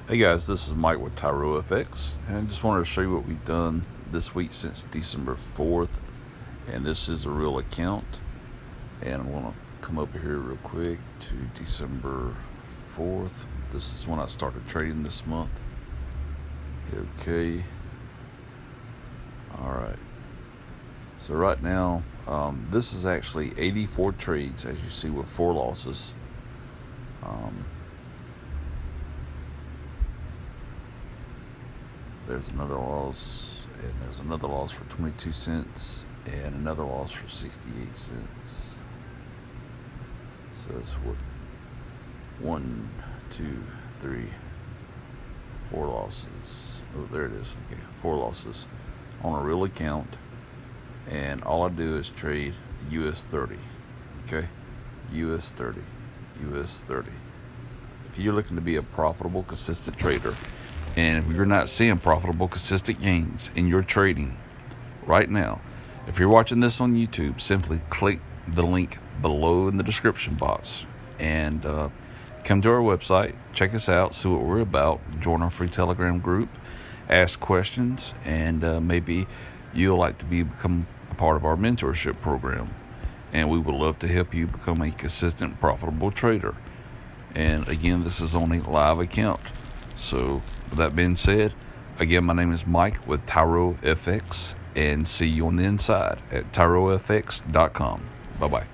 Hey guys, this is Mike with Tyro FX, and I just wanted to show you what we've done this week since December 4th. And this is a real account, and I'm going to come over here real quick to December 4th. This is when I started trading this month. Okay. Alright. So right now, this is actually 84 trades, as you see, with 4 losses. There's another loss, and there's another loss for 22 cents, and another loss for 68 cents. So it's what? 1, 2, 3, 4 losses. Oh, there it is. Okay, 4 losses on a real account, and all I do is trade US 30. Okay, US 30, US 30. If you're looking to be a profitable, consistent trader, and if you're not seeing profitable, consistent gains in your trading right now, if you're watching this on YouTube, simply click the link below in the description box and come to our website, check us out, see what we're about, join our free Telegram group, ask questions, and maybe you'll like to become a part of our mentorship program. And we would love to help you become a consistent, profitable trader. And again, this is on a live account. So with that being said, again, my name is Mike with Tyro FX, and see you on the inside at tyrofx.com. Bye-bye.